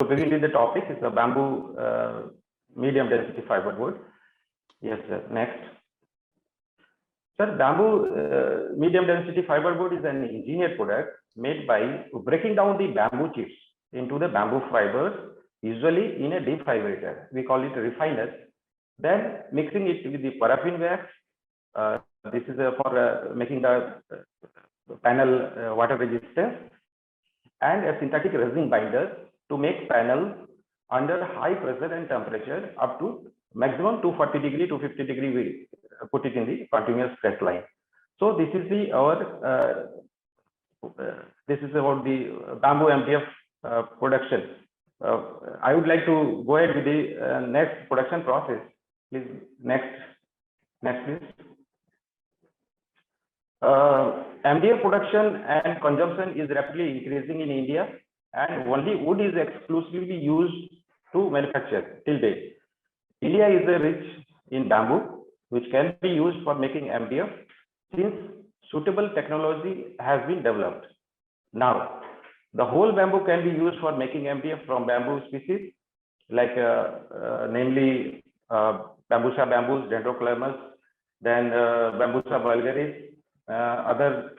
Basically, the topic is the bamboo medium density fiber board. Yes, sir. Next. Sir, bamboo medium density fiber board is an engineered product made by breaking down the bamboo chips into the bamboo fibers, usually in a deep fibrator. We call it a refiner. Then mixing it with the paraffin wax. This is for making the panel water resistant, and a synthetic resin binder to make panels under high pressure and temperature up to maximum 240 to 250 we put it in the continuous press line. So this is the this is about the bamboo MDF production. I would like to go ahead with the next production process. Please, next please. MDF production and consumption is rapidly increasing in India, and only wood is exclusively used to manufacture till date. India is rich in bamboo, which can be used for making MDF since suitable technology has been developed. Now, the whole bamboo can be used for making MDF from bamboo species like namely Bambusa bamboos, Dendrocalamus, then Bambusa vulgaris, other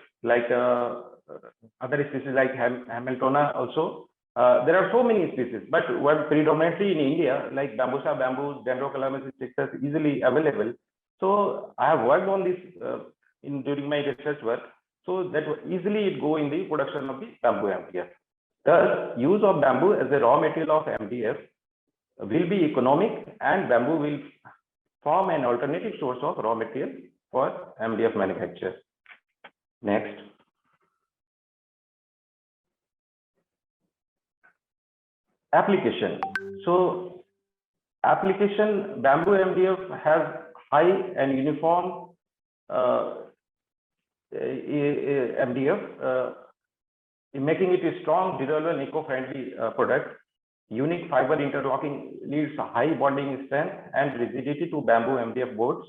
species like Hamiltona also. There are so many species, but what predominantly in India, like Bambusa bamboos, Dendrocalamus is easily available. So I have worked on this during my research work, so that easily it go in the production of the bamboo MDF. Thus, use of bamboo as a raw material of MDF will be economic, and bamboo will form an alternative source of raw material for MDF manufacture. Next. Application. So application, bamboo MDF has high and uniform MDF, making it a strong, durable and eco-friendly product. Unique fiber interlocking leads high bonding strength and rigidity to bamboo MDF boards.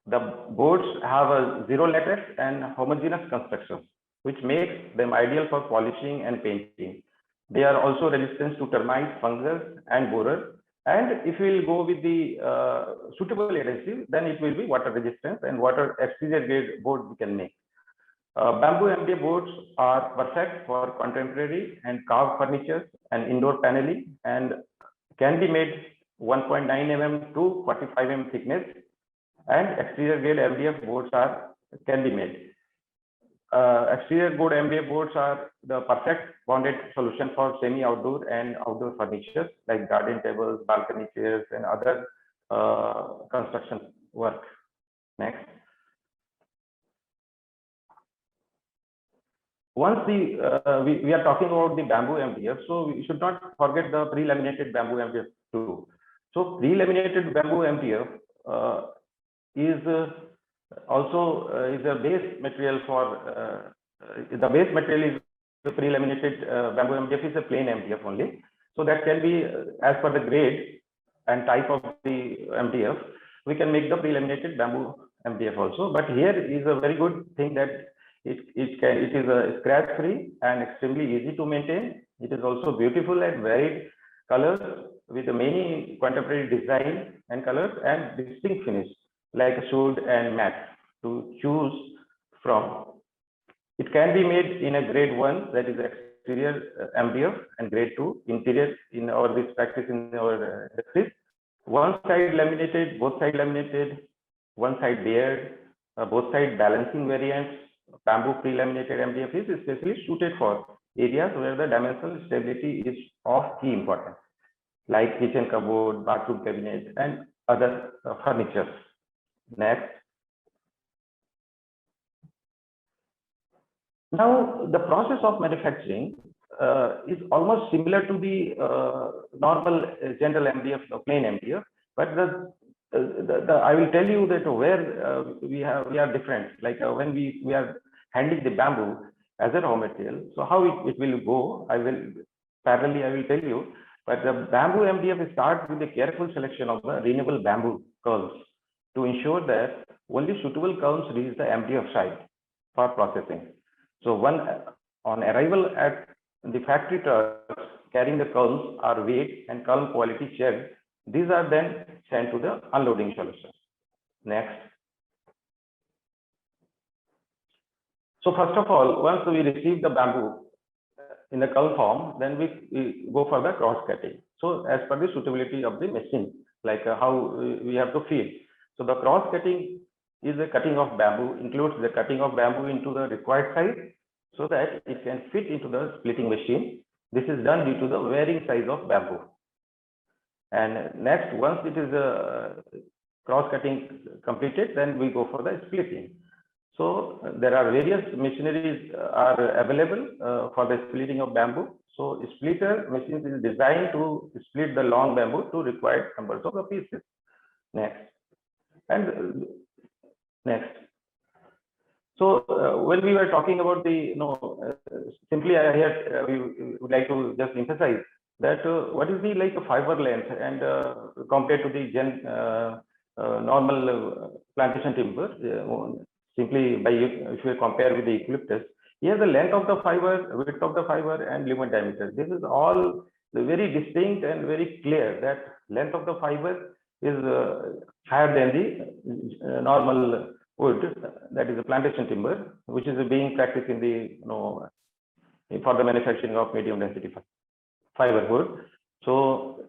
The boards have a zero latex and homogeneous construction, which makes them ideal for polishing and painting. They are also resistant to termites, fungus, and borer. And if we will go with the suitable adhesive, then it will be water resistant and water exterior grade board we can make. Bamboo MDF boards are perfect for contemporary and carved furniture and indoor paneling, and can be made 1.9 mm to 45 mm thickness, and exterior grade MDF boards can be made. Exterior grade MDF boards are the perfect bonded solution for semi-outdoor and outdoor furniture like garden tables, balcony chairs, and other construction work. Next. Once we are talking about the bamboo MDF, so we should not forget the pre-laminated bamboo MDF too. So pre-laminated bamboo MDF is also is a base material for the base material is the pre-laminated bamboo MDF is a plain MDF only. So that can be as per the grade and type of the MDF, we can make the pre-laminated bamboo MDF also. But here is a very good thing that it is a scratch free and extremely easy to maintain. It is also beautiful and varied colors with many contemporary design and colors and distinct finish like wood and matte to choose from. It can be made in a grade 1, that is exterior MDF, and grade 2 interior in our this practice in our industry. One side laminated, both side laminated, one side bared, both side balancing variants. Bamboo pre-laminated MDF is especially suited for areas where the dimensional stability is of key importance, like kitchen cupboard, bathroom cabinet, and other furniture. Next. Now, the process of manufacturing is almost similar to the normal general MDF, the plain MDF, but I will tell you that where we are different. Like when we are handling the bamboo as a raw material, so how it will go, I will tell you. But the bamboo MDF starts with a careful selection of the renewable bamboo curls to ensure that only suitable curls reach the MDF site for processing. So on arrival at the factory trucks carrying the culms are weighed and culm quality checked. These are then sent to the unloading solution. Next. So first of all, once we receive the bamboo in the culm form, then we go for the cross cutting. So as per the suitability of the machine, like how we have to feed. So the cross cutting is the cutting of bamboo, includes the cutting of bamboo into the required size so that it can fit into the splitting machine. This is done due to the varying size of bamboo. And next, once it is cross cutting completed, then we go for the splitting. So there are various machineries are available for the splitting of bamboo. So splitter machine is designed to split the long bamboo to required numbers of the pieces. Next. And next. So when we were talking about the, simply I here we would like to just emphasize that what is the like a fiber length and compared to the normal plantation timber, simply by if you compare with the eucalyptus, here the length of the fiber, width of the fiber, and lumen diameter. This is all very distinct and very clear that length of the fiber is higher than the normal wood, that is the plantation timber, which is being practiced in the for the manufacturing of medium density fiber wood. So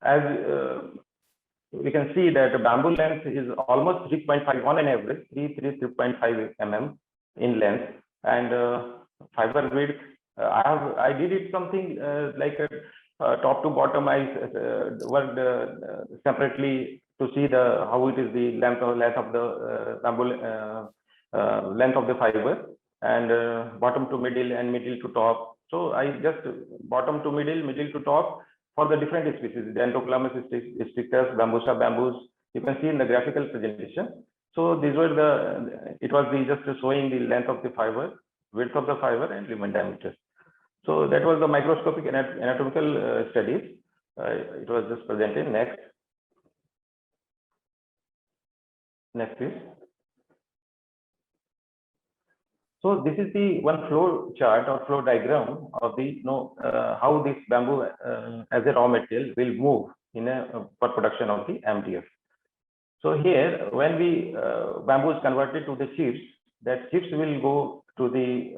as we can see that the bamboo length is almost 3.5 on an average, 3.5 mm in length, and fiber width. I did it something like top to bottom. I worked separately to see how it is the length of the bamboo length of the fiber, and bottom to middle and middle to top. So I just bottom to middle, middle to top for the different species, Dendrocalamus strictus, Bambusa bamboos. You can see in the graphical presentation. So these were it was just showing the length of the fiber, width of the fiber, and lumen diameter. So that was the microscopic anatomical studies. It was just presented. Next. Next, please. So this is the one flow chart or flow diagram of the how this bamboo as a raw material will move in for production of the MDF. So here, when we bamboo is converted to the chips, that chips will go to the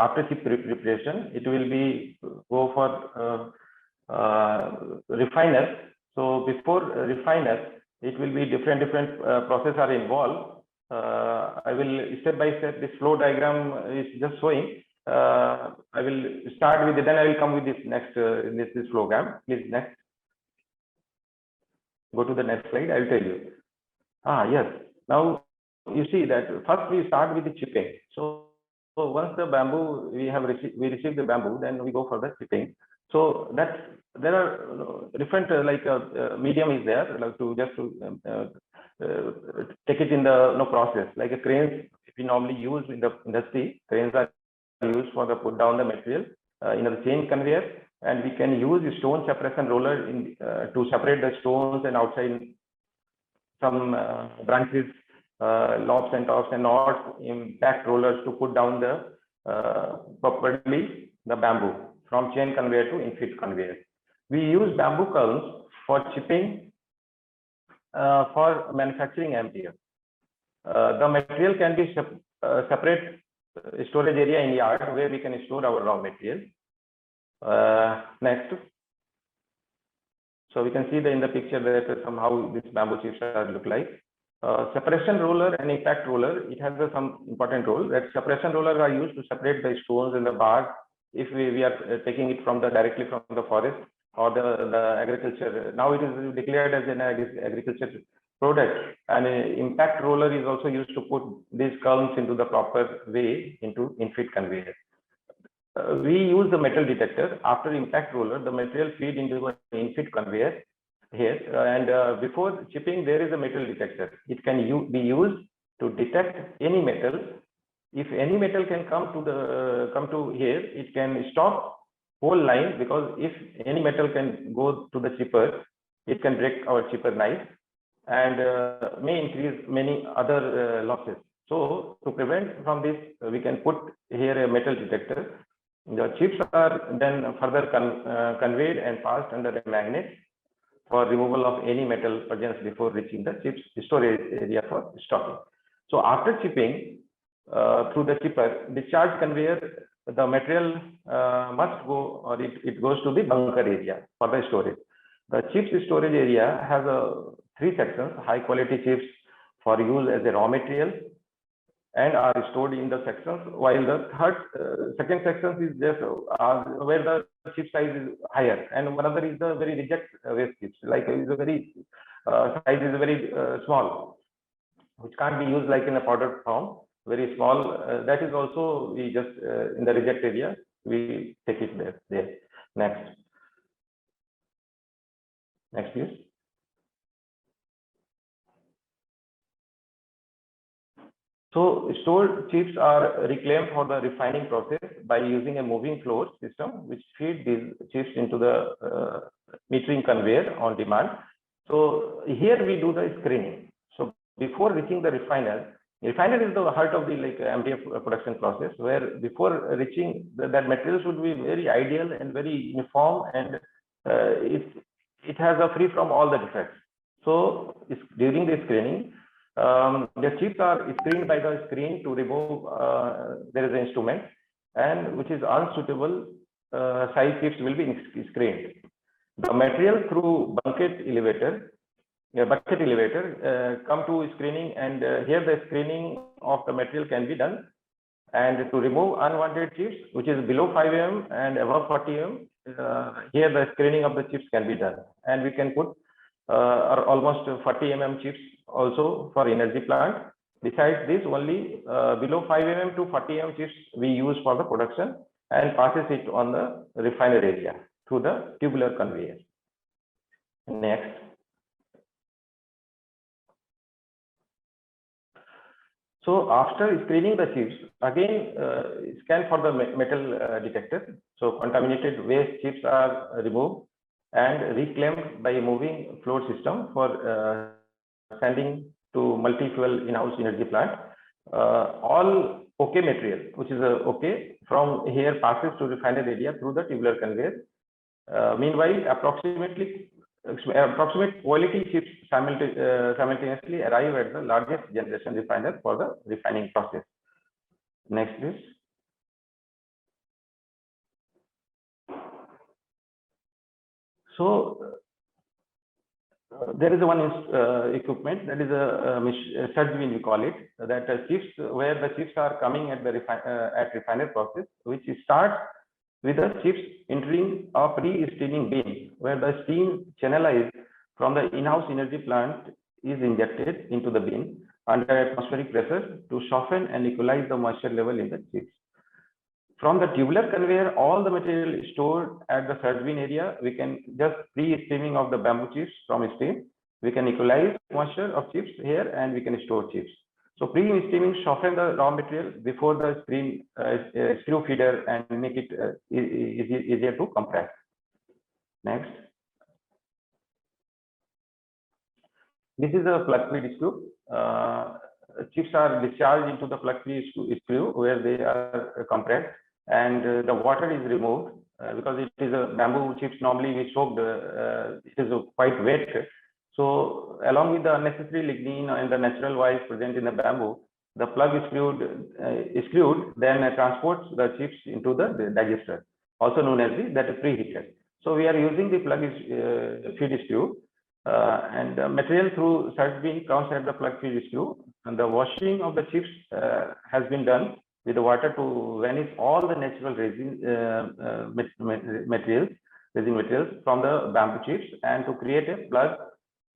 after chip preparation, it will be go for refiners. So before refiners, it will be different processes are involved. I will step by step. This flow diagram is just showing. I will start with it, then I will come with this next this flow diagram. Please next. Go to the next slide. I will tell you. Yes. Now you see that first we start with the chipping. So once the bamboo we receive the bamboo, then we go for the chipping. So that there are different medium is there like to take it in the process, like a cranes we normally use in the industry. Cranes are used for the put down the material in the chain conveyor, and we can use the stone separation roller to separate the stones and outside some branches, lobs and tops, and not impact rollers to put down the properly the bamboo from chain conveyor to infit conveyor. We use bamboo culms for chipping for manufacturing MDF. The material can be separate storage area in yard where we can store our raw material. Next. So we can see in the picture that somehow this bamboo chips look like. Separation roller and impact roller, it has some important role. That separation rollers are used to separate the stones and the bark if we are taking it from directly from the forest or the agriculture. Now it is declared as an agriculture product, and impact roller is also used to put these culms into the proper way into infit conveyor. We use the metal detector. After impact roller, the material feed into an infit conveyor here, and before chipping there is a metal detector. It can be used to detect any metal. If any metal can come to here, it can stop whole line, because if any metal can go to the chipper, it can break our chipper knife and may increase many other losses. So to prevent from this, we can put here a metal detector. The chips are then further conveyed and passed under a magnet for removal of any metal presence before reaching the chips storage area for stocking. So after chipping through the chipper, discharge conveyor, the material must go, or it goes to the bunker area for the storage. The chips storage area has three sections: high quality chips for use as a raw material and are stored in the sections, while the second section is just where the chip size is higher, and one other is the very reject waste chips, like is a very size is very small, which can't be used like in a powder form, very small. That is also we just in the reject area we take it there. Next please. So stored chips are reclaimed for the refining process by using a moving floor system, which feed these chips into the metering conveyor on demand. So here we do the screening. So before reaching the refiner is the heart of the MDF production process, where before reaching that material should be very ideal and very uniform, and it has a free from all the defects. So during the screening, the chips are screened by the screen to remove. There is an instrument, and which is unsuitable size chips will be screened. The material through bucket elevator come to screening, and here the screening of the material can be done. And to remove unwanted chips, which is below 5 mm and above 40 mm, here the screening of the chips can be done, and we can put almost 40 mm chips also for energy plant. Besides this, only below 5 mm to 40 mm chips we use for the production and passes it on the refiner area through the tubular conveyor. Next. So after screening the chips, again scan for the metal detector. So contaminated waste chips are removed and reclaimed by a moving floor system for sending to multi-fuel in-house energy plant. All OK material, which is OK, from here passes to refinery area through the tubular conveyor. Meanwhile, approximate quality chips simultaneously arrive at the largest generation refiner for the refining process. Next, please. So there is one equipment that is a surge bin, we call it, that chips, where the chips are coming at the refiner process, which starts with the chips entering a pre-steaming bin, where the steam channelized from the in-house energy plant is injected into the bin under atmospheric pressure to soften and equalize the moisture level in the chips. From the tubular conveyor, all the material stored at the surge bin area, we can just pre-steaming of the bamboo chips from steam. We can equalize moisture of chips here, and we can store chips. So pre-steaming soften the raw material before the screw feeder and make it easier to compress. Next. This is a plug feed screw. Chips are discharged into the plug feed screw where they are compressed, and the water is removed because it is a bamboo chips. Normally we soaked, it is quite wet. So along with the unnecessary lignin and the natural oils present in the bamboo, the plug is screwed, then transports the chips into the digester, also known as the preheater. So we are using the plug feed screw, and the material through surge bin comes at the plug feed screw, and the washing of the chips has been done with the water to vanish all the natural resin materials from the bamboo chips, and to create a plug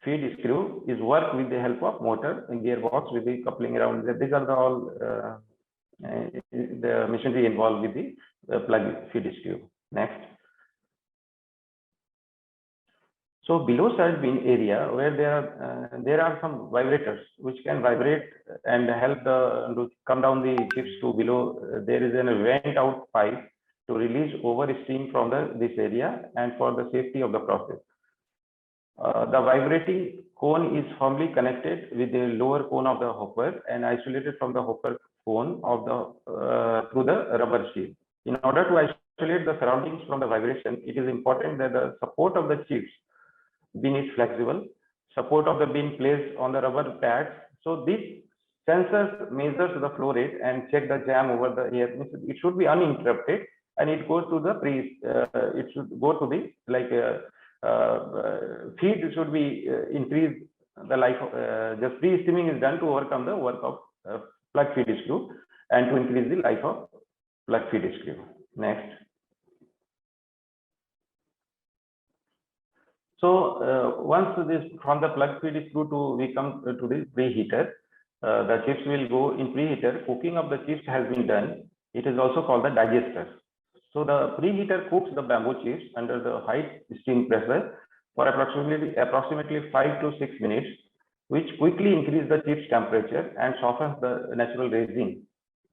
feed screw is worked with the help of motor and gearbox with the coupling around. These are all the machinery involved with the plug feed screw. Next. So below surge bin area, where there are some vibrators which can vibrate and help to come down the chips to below. There is a vent out pipe to release over steam from this area and for the safety of the process. The vibrating cone is firmly connected with the lower cone of the hopper and isolated from the hopper cone of the through the rubber shield. In order to isolate the surroundings from the vibration, it is important that the support of the chips bin is flexible, support of the bin placed on the rubber pads. So this sensors measures the flow rate and check the jam over the air. It should be uninterrupted, and it goes to the it should go to the feed should be increased the life of the pre-steaming is done to overcome the work of plug feed screw and to increase the life of plug feed screw. Next. So once this from the plug feed screw to we come to the preheater, the chips will go in preheater. Cooking of the chips has been done. It is also called the digester. So the preheater cooks the bamboo chips under the high steam pressure for approximately 5 to 6 minutes, which quickly increase the chips temperature and softens the natural resin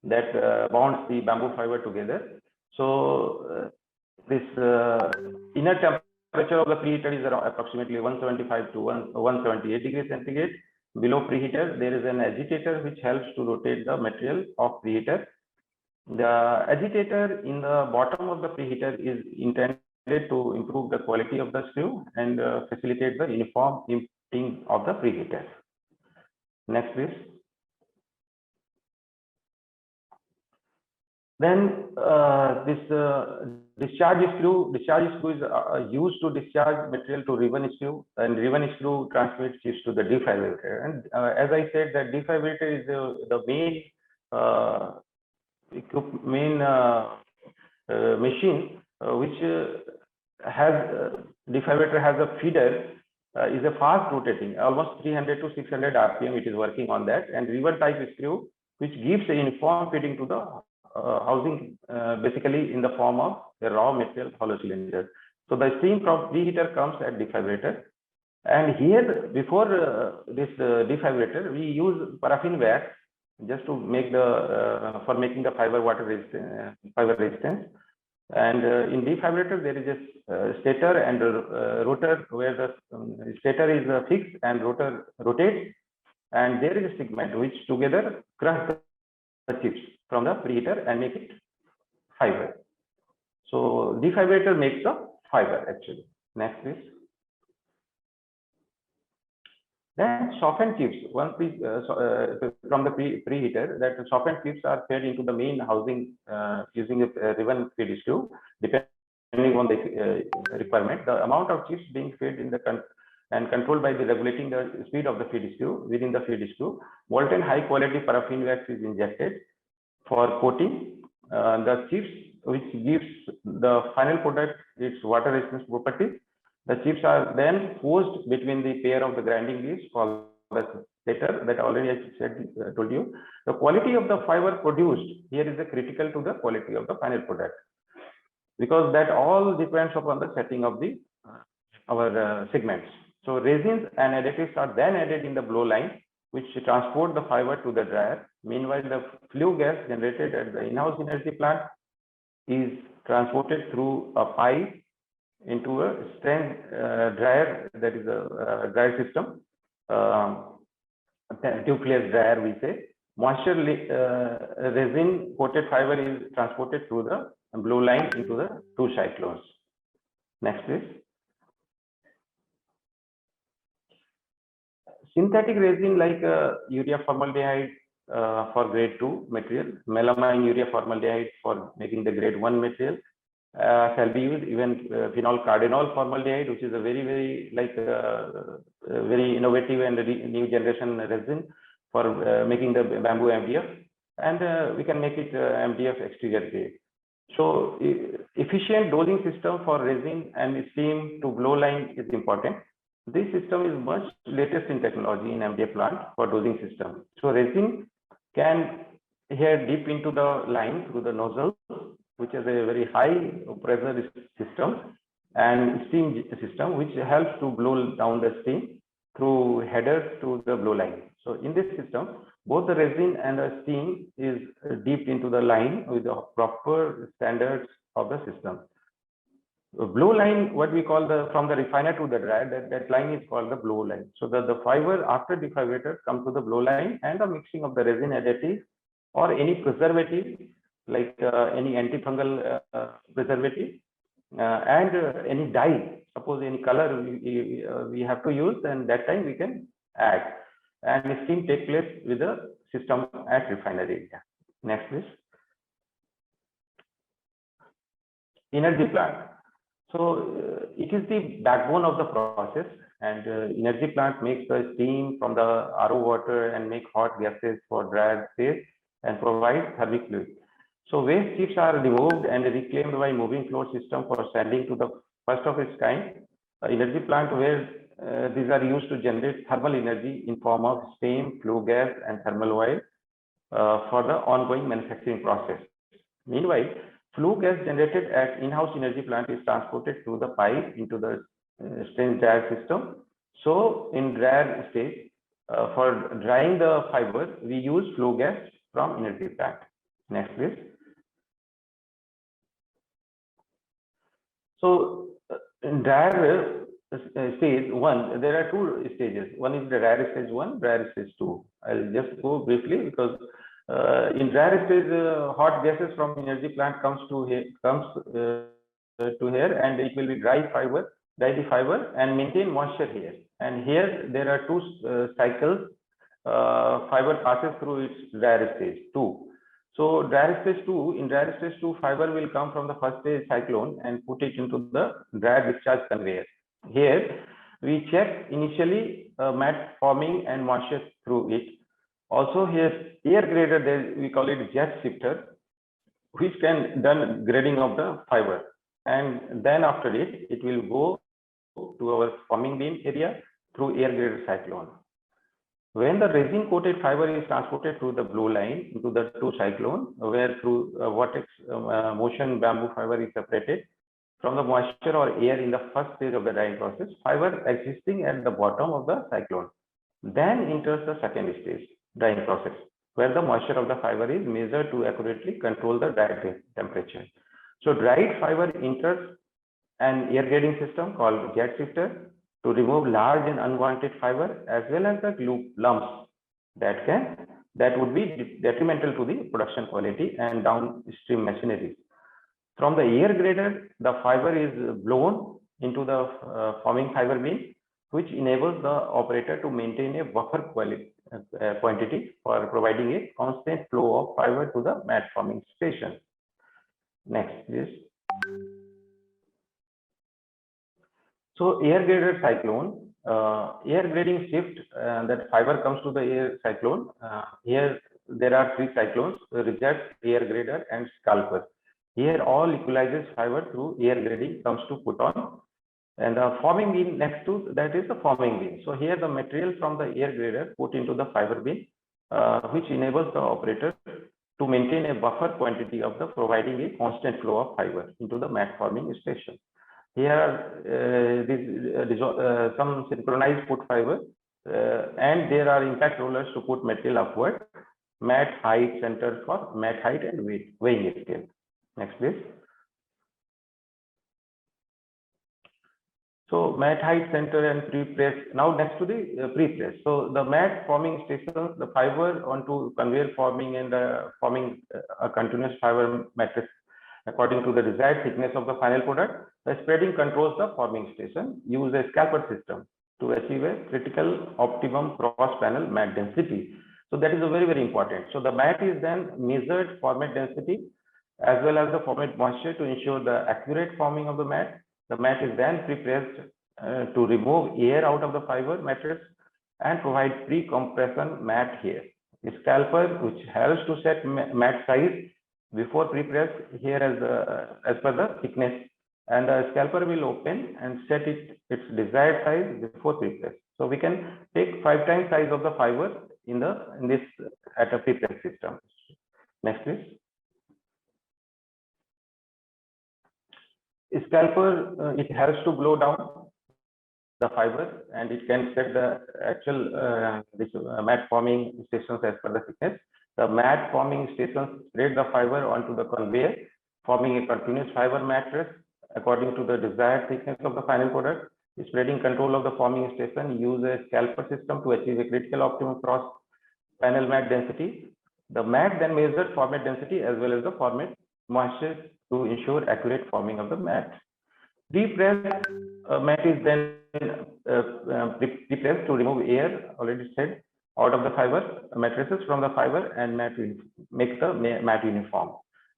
that bonds the bamboo fiber together. So this inner temperature of the preheater is around approximately 175 to 178 degrees centigrade. Below preheater, there is an agitator which helps to rotate the material of preheater. The agitator in the bottom of the preheater is intended to improve the quality of the screw and facilitate the uniform emptying of the preheater. Next, please. Then this discharge screw is used to discharge material to ribbon screw, and ribbon screw transmits chips to the defibrillator. And as I said, that defibrillator is the main machine which has defibrillator has a feeder, is a fast rotating, almost 300 to 600 RPM. It is working on that, and ribbon type screw which gives a uniform fitting to the housing, basically in the form of a raw material hollow cylinder. So the steam from preheater comes at defibrillator, and here before this defibrillator we use paraffin wax just to make the for making the fiber water resistance. And in defibrillator there is a stator and rotor, where the stator is fixed and rotor rotates, and there is a segment which together crush the chips from the preheater and make it fiber. So defibrillator makes the fiber actually. Next, please. Then softened chips, once we from the preheater, that softened chips are fed into the main housing using a ribbon feed screw, depending on the requirement. The amount of chips being fed in the and controlled by the regulating the speed of the feed screw. Within the feed screw, molten high quality paraffin wax is injected for coating the chips, which gives the final product its water resistance properties. The chips are then forced between the pair of the grinding wheels called the stator that already I said, told you. The quality of the fiber produced here is critical to the quality of the final product, because that all depends upon the setting of the our segments. So resins and additives are then added in the blow line, which transport the fiber to the dryer. Meanwhile, the flue gas generated at the in-house energy plant is transported through a pipe into a strain dryer, that is a dryer system, tubeless dryer we say. Moisture resin coated fiber is transported through the blow line into the two cyclones. Next, please. Synthetic resin like urea formaldehyde for grade 2 material, melamine urea formaldehyde for making the grade 1 material, shall be used. Even phenol cardinol formaldehyde, which is a very very innovative and new generation resin for making the bamboo MDF, and we can make it MDF exterior grade. So efficient dosing system for resin and steam to blow line is important. This system is much latest in technology in MDF plant for dosing system. So resin can here dip into the line through the nozzle, which is a very high pressure system, and steam system, which helps to blow down the steam through headers to the blow line. So in this system, both the resin and the steam is dipped into the line with the proper standards of the system. Blow line, what we call the from the refiner to the dryer, that line is called the blow line. So the fiber after defibrillator comes to the blow line, and the mixing of the resin additive or any preservative like any antifungal preservative and any dye. Suppose any color we have to use, and that time we can add. And steam take place with the system at refinery area. Next, please. Energy plant. So it is the backbone of the process, and energy plant makes the steam from the RO water and make hot gases for dryer space and provide thermic fluid. So waste chips are removed and reclaimed by moving floor system for sending to the first of its kind energy plant, where these are used to generate thermal energy in form of steam, flue gas, and thermal oil for the ongoing manufacturing process. Meanwhile, flue gas generated at in-house energy plant is transported through the pipe into the steam dryer system. So in dryer stage, for drying the fiber, we use flue gas from energy plant. Next, please. So in dryer stage 1, there are 2 stages. One is the dryer stage 1, dryer stage 2. I'll just go briefly because in dryer stage, hot gases from energy plant comes to here, and it will be dry the fiber and maintain moisture here. And here there are 2 cycles. Fiber passes through its dryer stage 2. So dryer stage 2, in dryer stage 2, fiber will come from the first stage cyclone and put it into the dryer discharge conveyor. Here we check initially matte forming and moisture through it. Also here air grader, we call it jet shifter, which can done grading of the fiber, and then after it will go to our forming beam area through air grader cyclone. When the resin coated fiber is transported through the blue line into the 2 cyclone, where through vortex motion bamboo fiber is separated from the moisture or air in the first stage of the drying process, fiber existing at the bottom of the cyclone then enters the second stage drying process, where the moisture of the fiber is measured to accurately control the dry temperature. So dried fiber enters an air grading system called jet shifter to remove large and unwanted fiber as well as the glue lumps that would be detrimental to the production quality and downstream machinery. From the air grader, the fiber is blown into the forming fiber beam, which enables the operator to maintain a buffer quantity for providing a constant flow of fiber to the matte forming station. Next, please. So air grader cyclone, air grading shift, that fiber comes to the air cyclone. Here there are 3 cyclones: reject, air grader, and scalper. Here all equalizes fiber through air grading comes to put on, and the forming beam next to that is the forming beam. So here the material from the air grader put into the fiber beam, which enables the operator to maintain a buffer quantity of the providing a constant flow of fiber into the matte forming station. Here some synchronized put fiber, and there are impact rollers to put material upward, matte height center for matte height and weighing scale. Next, please. So matte height center and pre-press. Now next to the pre-press. So the matte forming stations, the fiber onto conveyor forming and forming a continuous fiber matrix according to the desired thickness of the final product. The spreading controls the forming station. Use a scalper system to achieve a critical optimum cross panel matte density. So that is a very important. So the matte is then measured format density as well as the format moisture to ensure the accurate forming of the matte. The matte is then pre-pressed to remove air out of the fiber matrix and provide pre-compression matte here. A scalper which helps to set matte size before pre-press here as per the thickness, and the scalper will open and set its desired size before pre-press. So we can take 5 times size of the fiber in this at a pre-press system. Next, please. Scalper, it helps to blow down the fiber, and it can set the actual matte forming stations as per the thickness. The matte forming stations spread the fiber onto the conveyor, forming a continuous fiber matrix according to the desired thickness of the final product. Spreading control of the forming station use a scalper system to achieve a critical optimum cross panel matte density. The mat then measures format density as well as the format moisture to ensure accurate forming of the mat. Pre-press mat is then pre-pressed to remove air, already said, out of the fiber, mattresses from the fiber, and makes the mat uniform.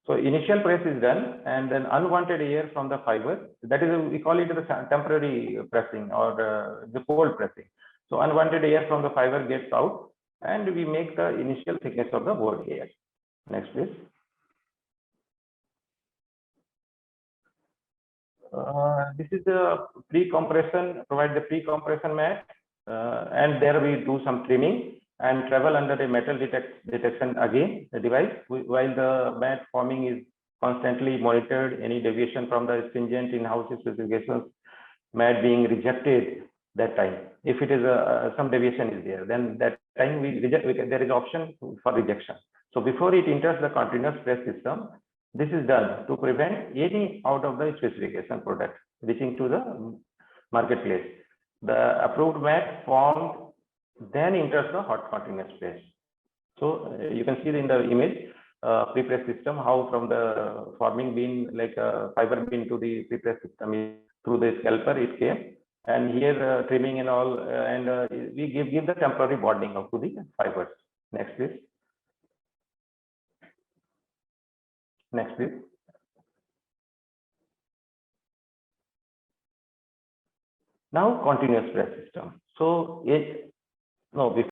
So initial press is done, and then unwanted air from the fiber, that is, we call it the temporary pressing or the cold pressing. So unwanted air from the fiber gets out, and we make the initial thickness of the board layer. Next, please. This is the pre-compression, provide the pre-compression mat, and there we do some trimming and travel under a metal detection again, the device, while the mat forming is constantly monitored. Any deviation from the stringent in-house specifications mat being rejected that time. If it is some deviation is there, then that time we reject, there is option for rejection. So before it enters the continuous press system, this is done to prevent any out of the specification product reaching to the marketplace. The approved mat formed then enters the hot continuous press. So you can see in the image pre-press system how from the forming bean, like fiber bean to the pre-press system through the scalper it came, and here trimming and all, and we give the temporary bonding up to the fibers. Next, please. Next, please. Now continuous press system. So before